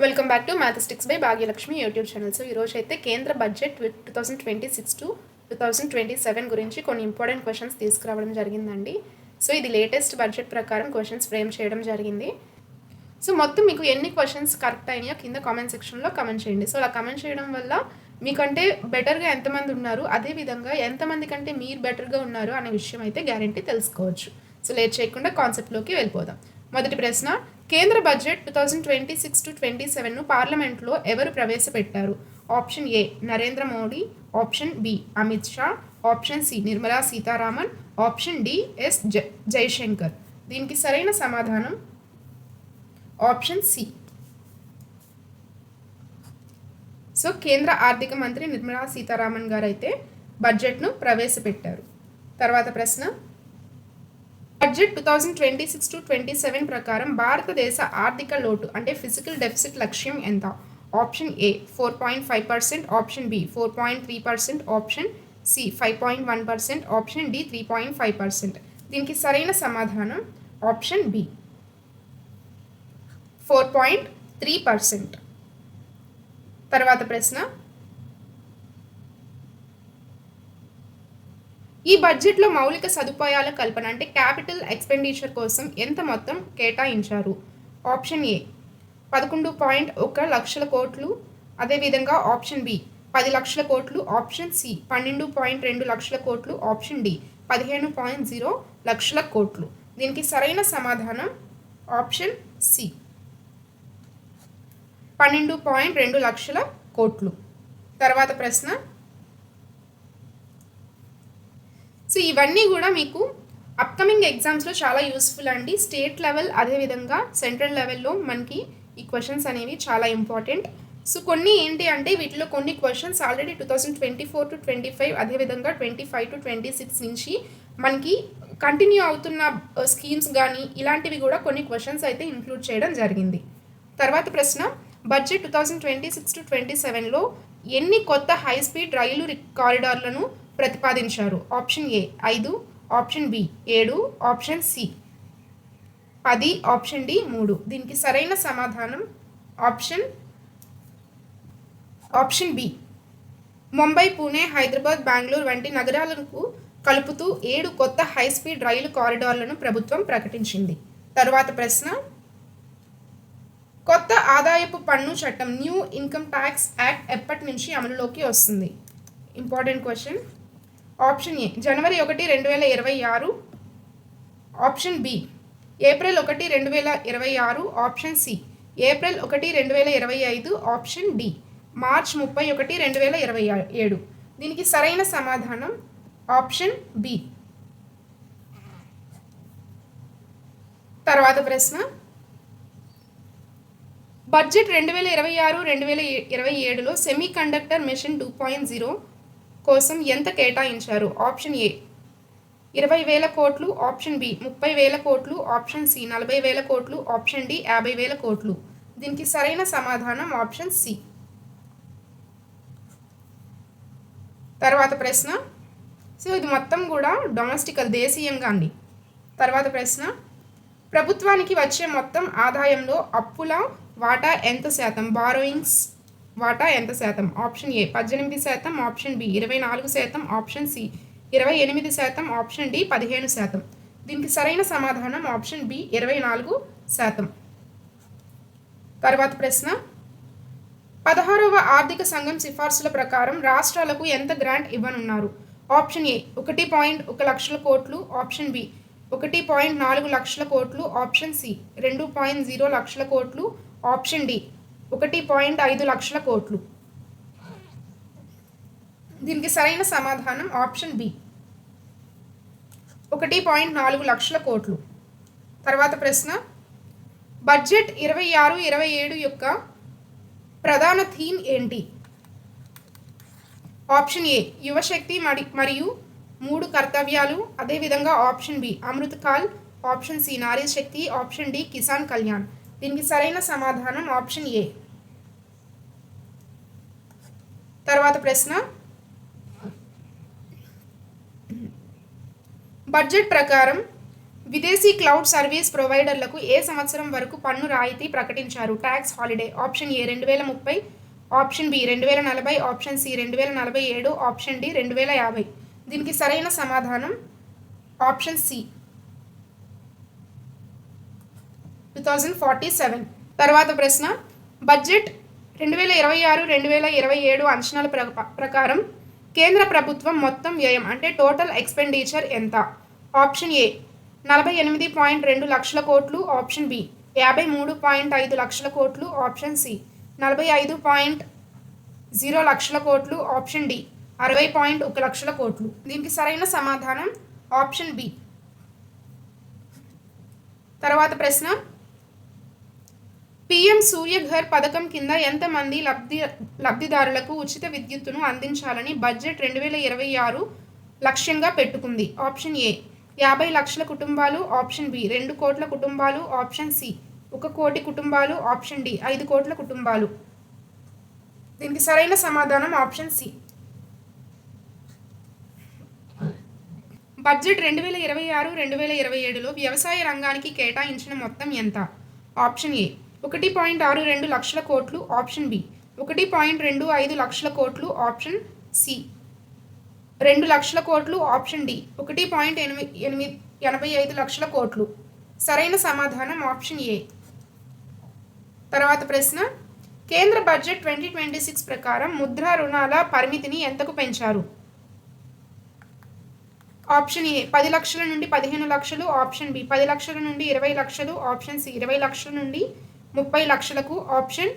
Welcome back to mathematics by Bhagyalakshmi YouTube channel. So ఈరోజు అయితే కేంద్ర బడ్జెట్ 2026 టు 2027 గురించి కొన్ని ఇంపార్టెంట్ క్వశ్చన్స్ తీసుకురావడం జరిగిందండి. సో ఇది లేటెస్ట్ బడ్జెట్ ప్రకారం క్వశ్చన్స్ ఫ్రేమ్ చేయడం జరిగింది. సో మొత్తం మీకు ఎన్ని క్వశ్చన్స్ కరెక్ట్ అయినాయో కింద కామెంట్ సెక్షన్లో కమెంట్ చేయండి. సో అలా కమెంట్ చేయడం వల్ల మీకంటే బెటర్గా ఎంతమంది ఉన్నారు, అదేవిధంగా ఎంతమంది కంటే మీరు బెటర్గా ఉన్నారు అనే విషయం అయితే గ్యారంటీ తెలుసుకోవచ్చు. సో లేట్ చేయకుండా కాన్సెప్ట్లోకి వెళ్ళిపోదాం. మొదటి ప్రశ్న, కేంద్ర బడ్జెట్ 2026 టు 27ను పార్లమెంట్లో ఎవరు ప్రవేశపెట్టారు? Option A Narendra Modi, option B Amit Shah, option C Nirmala Sitharaman, option D S Jaishankar. దీనికి సరైన సమాధానం ఆప్షన్ సి. సో కేంద్ర ఆర్థిక మంత్రి నిర్మలా సీతారామన్ గారు అయితే బడ్జెట్ను ప్రవేశపెట్టారు. తర్వాత ప్రశ్న, బడ్జెట్ 2026 టు 27 ప్రకారం భారతదేశ ఆర్థిక లోటు అంటే ఫిజికల్ డెఫిసిట్ లక్ష్యం ఎంత? Option A 4.5%, option B 4.3%, option C 5.1%, option D 3.5%. దీనికి సరైన సమాధానం ఆప్షన్ బి 4.3%. తర్వాత ప్రశ్న, ఈ బడ్జెట్లో మౌలిక సదుపాయాల కల్పన అంటే క్యాపిటల్ ఎక్స్పెండిచర్ కోసం ఎంత మొత్తం కేటాయించారు? ఆప్షన్ ఏ 11.1 లక్షల కోట్లు, అదేవిధంగా ఆప్షన్ బి 10 లక్షల కోట్లు, ఆప్షన్ సి 12.2 లక్షల కోట్లు, ఆప్షన్ డి 15.0 లక్షల కోట్లు. దీనికి సరైన సమాధానం ఆప్షన్ సి 12.2 లక్షల కోట్లు. తర్వాత ప్రశ్న, సో ఇవన్నీ కూడా మీకు అప్కమింగ్ ఎగ్జామ్స్లో చాలా యూస్ఫుల్ అండి. స్టేట్ లెవెల్ అదేవిధంగా సెంట్రల్ లెవెల్లో మనకి ఈ క్వశ్చన్స్ అనేవి చాలా ఇంపార్టెంట్. సో కొన్ని ఏంటి అంటే వీటిలో కొన్ని క్వశ్చన్స్ ఆల్రెడీ 2024 టు 25 అదేవిధంగా 25 టు 26 నుంచి మనకి కంటిన్యూ అవుతున్న స్కీమ్స్ కానీ ఇలాంటివి కూడా కొన్ని క్వశ్చన్స్ అయితే ఇంక్లూడ్ చేయడం జరిగింది. తర్వాత ప్రశ్న, బడ్జెట్ 2026 టు 27లో ఎన్ని కొత్త హై స్పీడ్ రైలు కారిడార్లను ప్రతిపాదించారు? Option A 5, option B 7, option C 10, option D 3. దీనికి సరైన సమాధానం ఆప్షన్ బి. ముంబై, పూణే, హైదరాబాద్, బెంగళూరు వంటి నగరాలకు కలుపుతూ 7 కొత్త హై స్పీడ్ రైలు కారిడార్లను ప్రభుత్వం ప్రకటించింది. తరువాత ప్రశ్న, కొత్త ఆదాయపు పన్ను చట్టం న్యూ ఇన్కమ్ ట్యాక్స్ యాక్ట్ ఎప్పటి నుంచి అమలులోకి వస్తుంది? Important question. ఆప్షన్ ఏ జనవరి 1, 2026, option B April 1, 2026, option C April 1, 2025, option D March 31, 2027. దీనికి సరైన సమాధానం ఆప్షన్ బి. తర్వాత ప్రశ్న, బడ్జెట్ 2026-2027లో సెమీ కండక్టర్ మిషన్ 2.0 కోసం ఎంత కేటాయించారు? ఆప్షన్ ఏ 20,000 కోట్లు, ఆప్షన్ బి 30,000 కోట్లు, ఆప్షన్ సి 40,000 కోట్లు, ఆప్షన్ డి 50,000 కోట్లు. దీనికి సరైన సమాధానం ఆప్షన్ సి. తర్వాత ప్రశ్న, సో ఇది మొత్తం కూడా డొమెస్టిక్ దేశీయంగా అండి. తర్వాత ప్రశ్న, ప్రభుత్వానికి వచ్చే మొత్తం ఆదాయంలో అప్పుల వాటా ఎంత శాతం? బారోయింగ్స్ వాటా ఎంత శాతం? Option A 18%, option B 24%, option C 28%, option D 15%. దీనికి సరైన సమాధానం ఆప్షన్ బి 24%. తర్వాత ప్రశ్న, 16వ ఆర్థిక సంఘం సిఫార్సుల ప్రకారం రాష్ట్రాలకు ఎంత గ్రాంట్ ఇవ్వనున్నారు? ఆప్షన్ ఏ 1.1 లక్షల కోట్లు, ఆప్షన్ బి 1.4 లక్షల కోట్లు, ఆప్షన్ సి 2.0 లక్షల కోట్లు, ఆప్షన్ డి 1.5 లక్షల కోట్లు. దీనికి సరైన సమాధానం ఆప్షన్ బి 1.4 లక్షల కోట్లు. తర్వాత ప్రశ్న, బడ్జెట్ 26-27 యొక్క ప్రధాన థీమ్ ఏంటి? ఆప్షన్ ఏ యువశక్తి మరియు 3 కర్తవ్యాలు, అదేవిధంగా option B Amritkaal, option C నారీ శక్తి, ఆప్షన్ డి కిసాన్ కళ్యాణ్. దీనికి సరైన సమాధానం ఆప్షన్ ఏ. తర్వాత ప్రశ్న, బడ్జెట్ ప్రకారం విదేశీ క్లౌడ్ సర్వీస్ ప్రొవైడర్లకు ఏ సంవత్సరం వరకు పన్ను రాయితీ ప్రకటించారు? Tax holiday. Option A 2030, option B 2040, option C 2047, option D 2050. దీనికి సరైన సమాధానం ఆప్షన్ సి 2047. తర్వాత ప్రశ్న, బడ్జెట్ 2026-2027 అంచనాల ప్రకారం కేంద్ర ప్రభుత్వం మొత్తం వ్యయం అంటే టోటల్ ఎక్స్పెండిచర్ ఎంత? ఆప్షన్ ఏ 48.2 లక్షల కోట్లు, ఆప్షన్ బి 53.5 లక్షల కోట్లు, ఆప్షన్ సి 45.0 లక్షల కోట్లు, ఆప్షన్ డి 60.1 లక్షల కోట్లు. దీనికి సరైన సమాధానం ఆప్షన్ బి. తర్వాత ప్రశ్న, పిఎం సూర్యఘర్ పథకం కింద ఎంతమంది లబ్ధిదారులకు ఉచిత విద్యుత్తును అందించాలని బడ్జెట్ 2026 లక్ష్యంగా పెట్టుకుంది? ఆప్షన్ ఏ 50 లక్షల కుటుంబాలు, ఆప్షన్ బి 2 కోట్ల కుటుంబాలు, ఆప్షన్ సి 1 కోటి కుటుంబాలు, ఆప్షన్ డి 5 కోట్ల కుటుంబాలు. దీనికి సరైన సమాధానం ఆప్షన్ సి. బడ్జెట్ 2026-2027లో వ్యవసాయ రంగానికి కేటాయించిన మొత్తం ఎంత? ఆప్షన్ ఏ 1.62 లక్షల కోట్లు, ఆప్షన్ బి 1.25 లక్షల కోట్లు, ఆప్షన్ సి 2 లక్షల కోట్లు, ఆప్షన్ డి 1.85 లక్షల కోట్లు. సరైన సమాధానం ఆప్షన్ ఏ. తర్వాత ప్రశ్న, కేంద్ర బడ్జెట్ 2026 ప్రకారం ముద్రా రుణాల పరిమితిని ఎంతకు పెంచారు? ఆప్షన్ ఏ 10 లక్షల నుండి 15 లక్షలు, ఆప్షన్ బి 10 లక్షల నుండి 20 లక్షలు, ఆప్షన్ సి 20 లక్షల నుండి 30 లక్షలకు, ఆప్షన్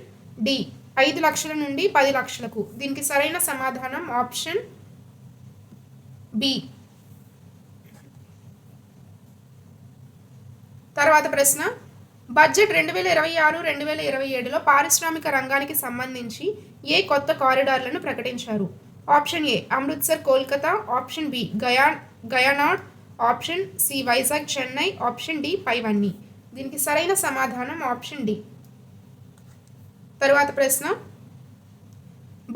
డి 5 లక్షల నుండి 10 లక్షలకు. దీనికి సరైన సమాధానం ఆప్షన్ బి. తర్వాత ప్రశ్న, బడ్జెట్ 2026-2027లో పారిశ్రామిక రంగానికి సంబంధించి ఏ కొత్త కారిడార్లను ప్రకటించారు? Option A Amritsar Kolkata, option B గయానాడ్, option C Vizag Chennai, option D పైవన్నీ. దీనికి సరైన సమాధానం ఆప్షన్ డి. తరువాత ప్రశ్న,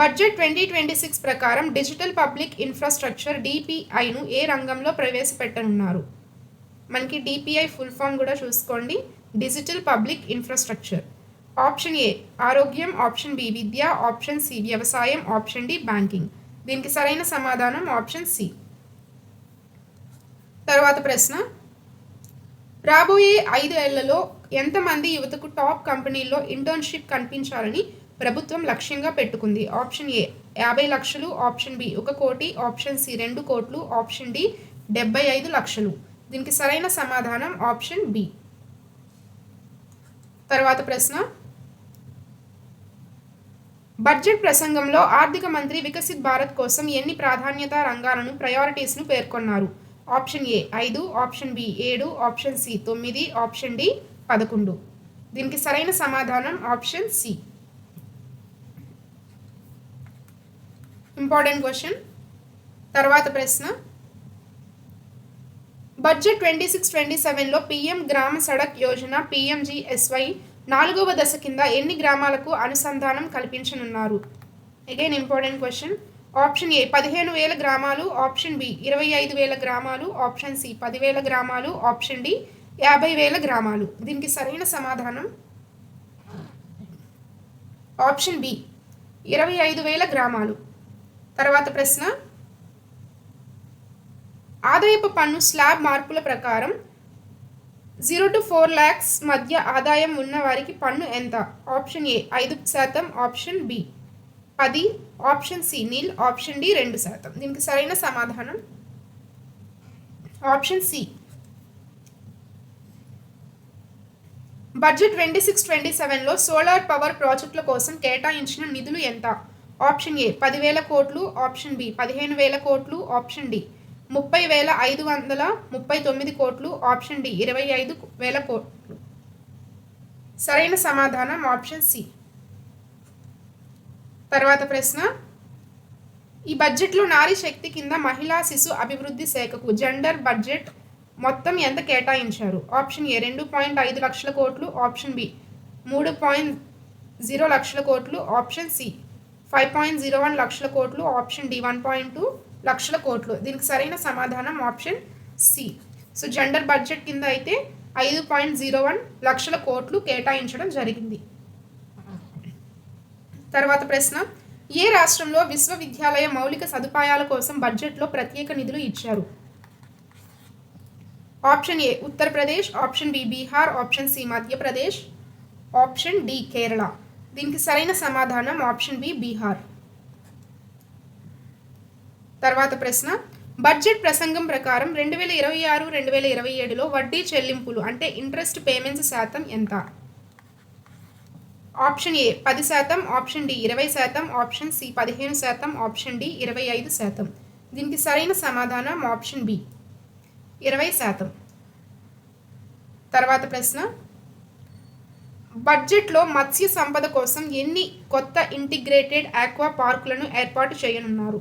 బడ్జెట్ 2026 ప్రకారం డిజిటల్ పబ్లిక్ ఇన్ఫ్రాస్ట్రక్చర్ డిపిఐను ఏ రంగంలో ప్రవేశపెట్టనున్నారు? మనకి డిపిఐ ఫుల్ ఫామ్ కూడా చూసుకోండి, digital public infrastructure. Option A ఆరోగ్యం, ఆప్షన్ బి విద్య, ఆప్షన్ సి వ్యవసాయం, ఆప్షన్ డి బ్యాంకింగ్. దీనికి సరైన సమాధానం ఆప్షన్ సి. తర్వాత ప్రశ్న, రాబోయే 5 ఏళ్లలో ఎంతమంది యువతకు టాప్ కంపెనీల్లో ఇంటర్న్షిప్ కల్పించాలని ప్రభుత్వం లక్ష్యంగా పెట్టుకుంది? ఆప్షన్ ఏ 50 లక్షలు, ఆప్షన్ బి 1 కోటి, ఆప్షన్ సి 2 కోట్లు, ఆప్షన్ డి 75 లక్షలు. దీనికి సరైన సమాధానం ఆప్షన్ బి. తర్వాత ప్రశ్న, బడ్జెట్ ప్రసంగంలో ఆర్థిక మంత్రి వికసిత్ భారత్ కోసం ఎన్ని ప్రాధాన్యత రంగాలను ప్రయారిటీస్ను పేర్కొన్నారు? Option A 5, option B 7, option C 9, option D 11. దీనికి సరైన సమాధానం ఆప్షన్ సి. Important question. తర్వాత ప్రశ్న, బడ్జెట్ 26-27లో పిఎం గ్రామ సడక్ యోజన పిఎంజిఎస్వై 4వ దశ కింద ఎన్ని గ్రామాలకు అనుసంధానం కల్పించనున్నారు? Again important question. Option A 15,000 గ్రామాలు, ఆప్షన్ బి 25,000 గ్రామాలు, ఆప్షన్ సి 10,000 గ్రామాలు, ఆప్షన్ డి 50,000 గ్రామాలు. దీనికి సరైన సమాధానం ఆప్షన్ బి 25,000 గ్రామాలు. తర్వాత ప్రశ్న, ఆదాయపు పన్ను స్లాబ్ మార్పుల ప్రకారం 0 to 4 lakhs మధ్య ఆదాయం ఉన్న వారికి పన్ను ఎంత? Option A 5%, option B 10, option C nil, option D 2%. దీనికి సరైన సమాధానం ఆప్షన్ సి. బడ్జెట్ 26-27లో సోలార్ పవర్ ప్రాజెక్టుల కోసం కేటాయించిన నిధులు ఎంత? ఆప్షన్ ఏ 10,000 కోట్లు, ఆప్షన్ బి 15,000 కోట్లు, ఆప్షన్ డి 30,539 కోట్లు, ఆప్షన్ డి 25,000 కోట్లు. సరైన సమాధానం ఆప్షన్ సి. తర్వాత ప్రశ్న, ఈ బడ్జెట్లో నారీ శక్తి కింద మహిళా శిశు అభివృద్ధి శాఖకు జెండర్ బడ్జెట్ మొత్తం ఎంత కేటాయించారు? ఆప్షన్ ఏ 2.5 లక్షల కోట్లు, ఆప్షన్ బి 3.0 లక్షల కోట్లు, ఆప్షన్ సి 5.01 లక్షల కోట్లు, ఆప్షన్ డి 1.2 లక్షల కోట్లు. దీనికి సరైన సమాధానం option C. So gender budget కింద అయితే 5.01 లక్షల కోట్లు కేటాయించడం జరిగింది. తర్వాత ప్రశ్న, ఏ రాష్ట్రంలో విశ్వవిద్యాలయ మౌలిక సదుపాయాల కోసం బడ్జెట్లో ప్రత్యేక నిధులు ఇచ్చారు? Option A Uttar Pradesh, option B Bihar, option C Madhya Pradesh, option D Kerala. దీనికి సరైన సమాధానం ఆప్షన్ బి బీహార్. తర్వాత ప్రశ్న, బడ్జెట్ ప్రసంగం ప్రకారం 2026-2027లో వడ్డీ చెల్లింపులు అంటే ఇంట్రెస్ట్ పేమెంట్స్ శాతం ఎంత? Option A 10%, option D 20%, option C 15%, option D 25%. దీనికి సరైన సమాధానం ఆప్షన్ బి 20%. తర్వాత ప్రశ్న, బడ్జెట్లో మత్స్య సంపద కోసం ఎన్ని కొత్త ఇంటిగ్రేటెడ్ ఆక్వా పార్కులను ఏర్పాటు చేయనున్నారు?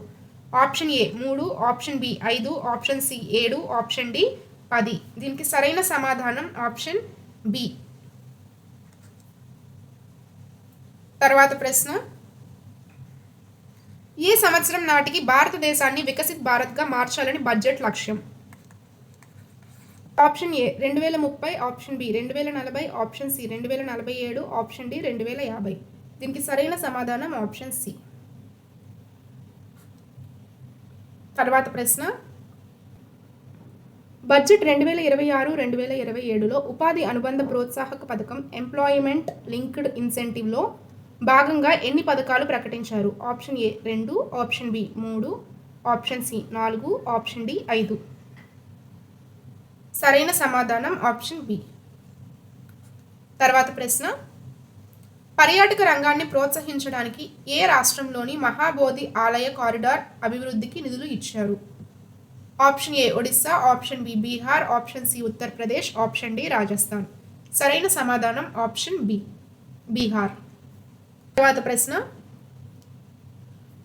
Option A 3, option B 5, option C 7, option D 10. దీనికి సరైన సమాధానం ఆప్షన్ బి. తర్వాత ప్రశ్న, ఏ సంవత్సరం నాటికి భారతదేశాన్ని వికసిత్ భారత్గా మార్చాలని బడ్జెట్ లక్ష్యం? Option A 2030, option B 2040, option C 2047, option D 2050. దీనికి సరైన సమాధానం ఆప్షన్ సి. తర్వాత ప్రశ్న, బడ్జెట్ 2026-2027లో ఉపాధి అనుబంధ ప్రోత్సాహక పథకం ఎంప్లాయ్మెంట్ లింక్డ్ ఇన్సెంటివ్లో భాగంగా ఎన్ని పథకాలు ప్రకటించారు? Option A 2, option B 3, option C 4, option D 5. సరైన సమాధానం ఆప్షన్ బి. తర్వాత ప్రశ్న, పర్యాటక రంగాన్ని ప్రోత్సహించడానికి ఏ రాష్ట్రంలోని మహాబోధి ఆలయ కారిడార్ అభివృద్ధికి నిధులు ఇచ్చారు? Option A Odisha, option B Bihar, option C Uttar Pradesh, option D Rajasthan. సరైన సమాధానం ఆప్షన్ బి బీహార్. తర్వాత ప్రశ్న,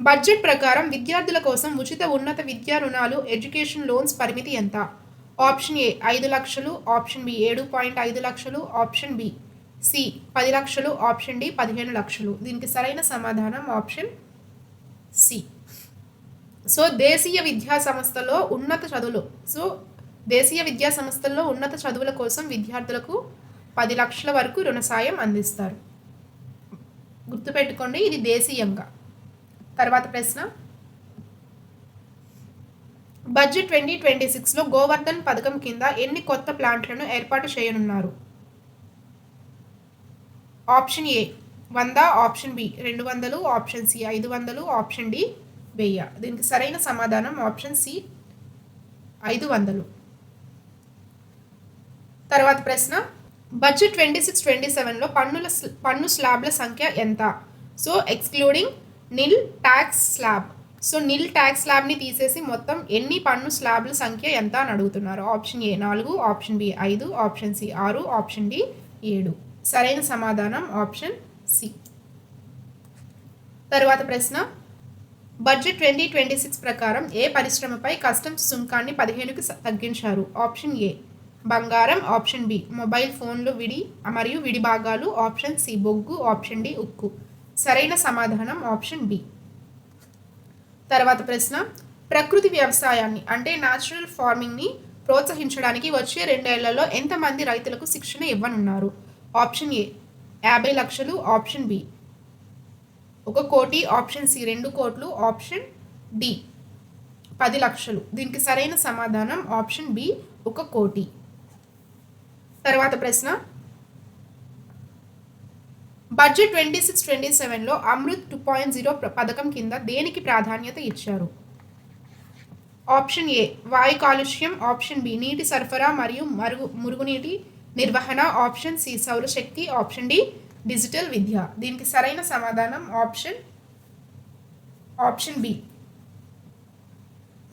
బడ్జెట్ ప్రకారం విద్యార్థుల కోసం ఉచిత ఉన్నత విద్యా రుణాలు ఎడ్యుకేషన్ లోన్స్ పరిమితి ఎంత? ఆప్షన్ ఏ 5 లక్షలు, ఆప్షన్ బి 7.5 లక్షలు, ఆప్షన్ బి సి 10 లక్షలు, ఆప్షన్ డి 15 లక్షలు. దీనికి సరైన సమాధానం ఆప్షన్ సి. సో దేశీయ విద్యా సంస్థల్లో ఉన్నత చదువుల కోసం విద్యార్థులకు 10 లక్షల వరకు రుణ సాయం అందిస్తారు. గుర్తుపెట్టుకోండి, ఇది దేశీయంగా. తర్వాత ప్రశ్న, బడ్జెట్ 2026లో గోవర్ధన్ పథకం కింద ఎన్ని కొత్త ప్లాంట్లను ఏర్పాటు చేయనున్నారు? Option A 100, option B 200, option C 500, option D 1000. దీనికి సరైన సమాధానం ఆప్షన్ సి 500. తర్వాత ప్రశ్న, బడ్జెట్ 26-27లో పన్ను స్లాబ్ల సంఖ్య ఎంత? So excluding nil tax slab. So nil tax స్లాబ్ని తీసేసి మొత్తం ఎన్ని పన్ను స్లాబ్ల సంఖ్య ఎంత అని అడుగుతున్నారు. Option A 4, option B 5, option C 6, option D 7. సరైన సమాధానం ఆప్షన్ సి. తర్వాత ప్రశ్న, బడ్జెట్ 2026 ప్రకారం ఏ పరిశ్రమపై కస్టమ్స్ సుంకాన్ని 15కి తగ్గించారు? ఆప్షన్ ఏ బంగారం, ఆప్షన్ బి మొబైల్ ఫోన్లు మరియు విడి భాగాలు, ఆప్షన్ సి బొగ్గు, ఆప్షన్ డి ఉక్కు. సరైన సమాధానం ఆప్షన్ బి. తర్వాత ప్రశ్న, ప్రకృతి వ్యవసాయాన్ని అంటే న్యాచురల్ ఫార్మింగ్ని ప్రోత్సహించడానికి వచ్చే 2 ఏళ్లలో ఎంతమంది రైతులకు శిక్షణ ఇవ్వనున్నారు? ఆప్షన్ ఏ 50 లక్షలు, ఆప్షన్ బి 1 కోటి, ఆప్షన్ సి 2 కోట్లు, ఆప్షన్ డి 10 లక్షలు. దీనికి సరైన సమాధానం ఆప్షన్ బి 1 కోటి. తర్వాత ప్రశ్న, బడ్జెట్ 26-27లో అమృత్ 2.0 పథకం కింద దేనికి ప్రాధాన్యత ఇచ్చారు? ఆప్షన్ ఏ వాయు కాలుష్యం, ఆప్షన్ బి నీటి సరఫరా మరియు మురుగునీటి నిర్వహణ, ఆప్షన్ సి సౌరశక్తి, ఆప్షన్ డి డిజిటల్ విద్య. దీనికి సరైన సమాధానం ఆప్షన్ బి.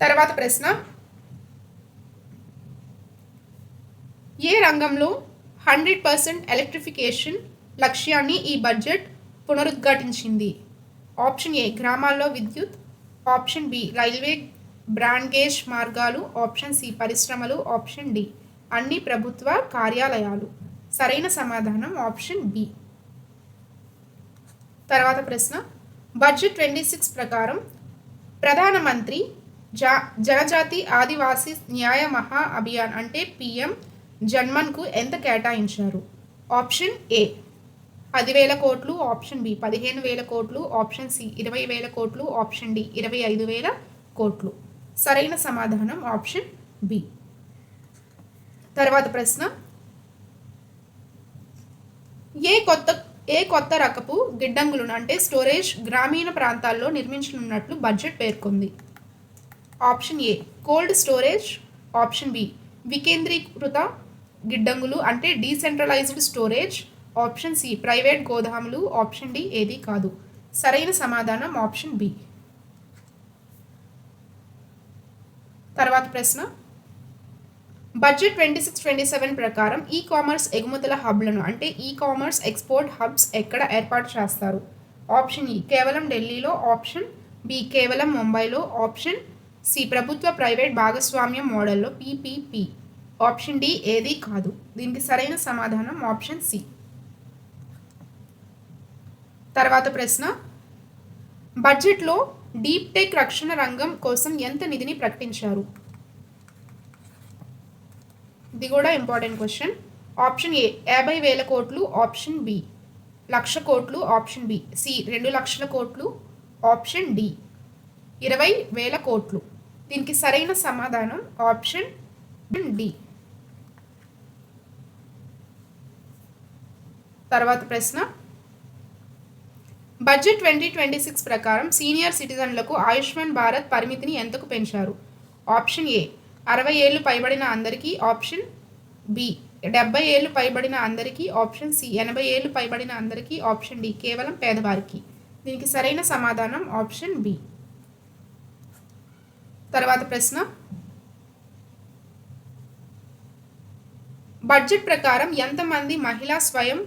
తర్వాత ప్రశ్న, ఏ రంగంలో 100% ఎలక్ట్రిఫికేషన్ లక్ష్యాన్ని ఈ బడ్జెట్ పునరుద్ఘాటించింది? ఆప్షన్ ఏ గ్రామాల్లో విద్యుత్, option B railway brand gauge మార్గాలు, ఆప్షన్ సి పరిశ్రమలు, ఆప్షన్ డి అన్ని ప్రభుత్వ కార్యాలయాలు. సరైన సమాధానం ఆప్షన్ బి. తర్వాత ప్రశ్న, బడ్జెట్ 26 ప్రకారం ప్రధానమంత్రి జనజాతి ఆదివాసీ న్యాయ మహా అభియాన్ అంటే పిఎం జన్మన్కు ఎంత కేటాయించారు? ఆప్షన్ ఏ 10,000 కోట్లు, ఆప్షన్ బి 15,000 కోట్లు, ఆప్షన్ సి 20,000 కోట్లు, ఆప్షన్ డి 25,000 కోట్లు. సరైన సమాధానం ఆప్షన్ బి. తర్వాత ప్రశ్న, ఏ కొత్త రకపు గిడ్డంగులను అంటే స్టోరేజ్ గ్రామీణ ప్రాంతాల్లో నిర్మించనున్నట్లు బడ్జెట్ పేర్కొంది? Option A cold storage, option B వికేంద్రీకృత గిడ్డంగులు అంటే decentralised storage, option C private గోదాములు, ఆప్షన్ డి ఏది కాదు. సరైన సమాధానం ఆప్షన్ బి. తర్వాత ప్రశ్న, బడ్జెట్ 26-27 ప్రకారం ఈ కామర్స్ ఎగుమతుల హబ్లను అంటే ఈ కామర్స్ ఎక్స్పోర్ట్ హబ్స్ ఎక్కడ ఏర్పాటు చేస్తారు? ఆప్షన్ ఈ కేవలం ఢిల్లీలో, ఆప్షన్ బి కేవలం ముంబైలో, ఆప్షన్ సి ప్రభుత్వ ప్రైవేట్ భాగస్వామ్యం మోడల్లో పీపీపీ, ఆప్షన్ డి ఏది కాదు. దీనికి సరైన సమాధానం ఆప్షన్ సి. తర్వాత ప్రశ్న, బడ్జెట్లో డీప్ టెక్ రక్షణ రంగం కోసం ఎంత నిధిని ప్రకటించారు? ఇది కూడా ఇంపార్టెంట్ క్వశ్చన్. ఆప్షన్ ఏ 50,000 కోట్లు, ఆప్షన్ బి 1,00,000 కోట్లు, ఆప్షన్ బి సి 2,00,000 కోట్లు, ఆప్షన్ డి 20,000 కోట్లు. దీనికి సరైన సమాధానం ఆప్షన్ డి. తర్వాత ప్రశ్న, బడ్జెట్ 2026 ప్రకారం సీనియర్ సిటిజన్లకు ఆయుష్మాన్ భారత్ పరిమితిని ఎంతకు పెంచారు? ఆప్షన్ ఏ 60 ఏళ్ళు పైబడిన అందరికీ, ఆప్షన్ బి 70 ఏళ్ళు పైబడిన అందరికీ, ఆప్షన్ సి 80 ఏళ్ళు పైబడిన అందరికీ, ఆప్షన్ డి కేవలం పేదవారికి. దీనికి సరైన సమాధానం ఆప్షన్ బి. తర్వాత ప్రశ్న, బడ్జెట్ ప్రకారం ఎంతమంది మహిళా స్వయం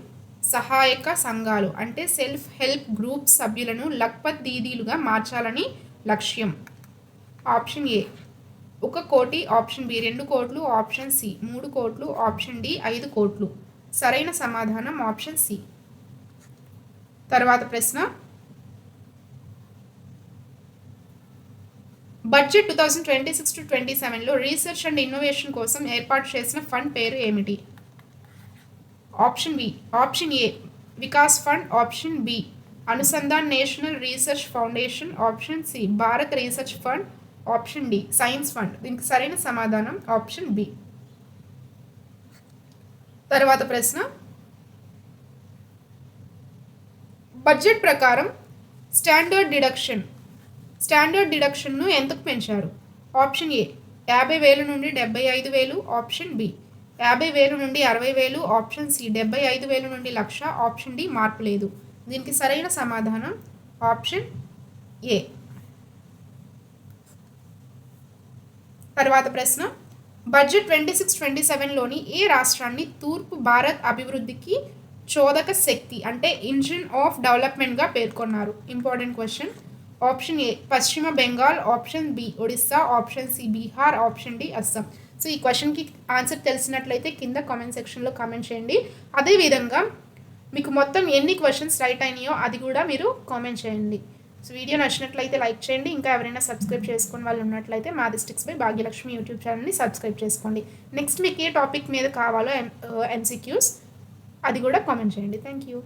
సహాయక సంఘాలు అంటే సెల్ఫ్ హెల్ప్ గ్రూప్ సభ్యులను లఖ్పత్ దీదీలుగా మార్చాలని లక్ష్యం? ఆప్షన్ ఏ 1 కోటి, ఆప్షన్ బి 2 కోట్లు, ఆప్షన్ సి 3 కోట్లు, ఆప్షన్ డి 5 కోట్లు. సరైన సమాధానం ఆప్షన్ సి. తర్వాత ప్రశ్న, బడ్జెట్ 2026-27లో రీసెర్చ్ అండ్ ఇన్నోవేషన్ కోసం ఏర్పాటు చేసిన ఫండ్ పేరు ఏమిటి? Option A Vikas fund, option B Anusandhan national research foundation, option C Bharat research fund, option D science fund. దీనికి సరైన సమాధానం ఆప్షన్ బి. తర్వాత ప్రశ్న, బడ్జెట్ ప్రకారం స్టాండర్డ్ డిడక్షన్ను ఎంతకు పెంచారు? ఆప్షన్ ఏ 50,000 నుండి 75,000, ఆప్షన్ బి 50,000 నుండి 60,000, ఆప్షన్ సి 75,000 నుండి 1,00,000, ఆప్షన్ డి మార్పు లేదు. దీనికి సరైన సమాధానం ఆప్షన్ ఏ. తర్వాత ప్రశ్న, బడ్జెట్ 26-27లోని ఏ రాష్ట్రాన్ని తూర్పు భారత్ అభివృద్ధికి చోదక శక్తి అంటే ఇంజిన్ ఆఫ్ డెవలప్మెంట్గా పేర్కొన్నారు? Important question. Option A Paschim Bengal, option B Odisha, option C Bihar, option D Assam. So ఈ క్వశ్చన్కి ఆన్సర్ తెలిసినట్లయితే కింద కామెంట్ సెక్షన్లో కామెంట్ చేయండి. అదేవిధంగా మీకు మొత్తం ఎన్ని క్వశ్చన్స్ రైట్ అయినాయో అది కూడా మీరు కామెంట్ చేయండి. సో వీడియో నచ్చినట్లయితే లైక్ చేయండి. ఇంకా ఎవరైనా సబ్స్క్రైబ్ చేసుకుని వాళ్ళు ఉన్నట్లయితే మాథెస్టిక్స్ బై భాగ్యలక్ష్మి యూట్యూబ్ ఛానల్ని సబ్స్క్రైబ్ చేసుకోండి. నెక్స్ట్ మీకు ఏ టాపిక్ మీద కావాలో MCQs అది కూడా కామెంట్ చేయండి. Thank you.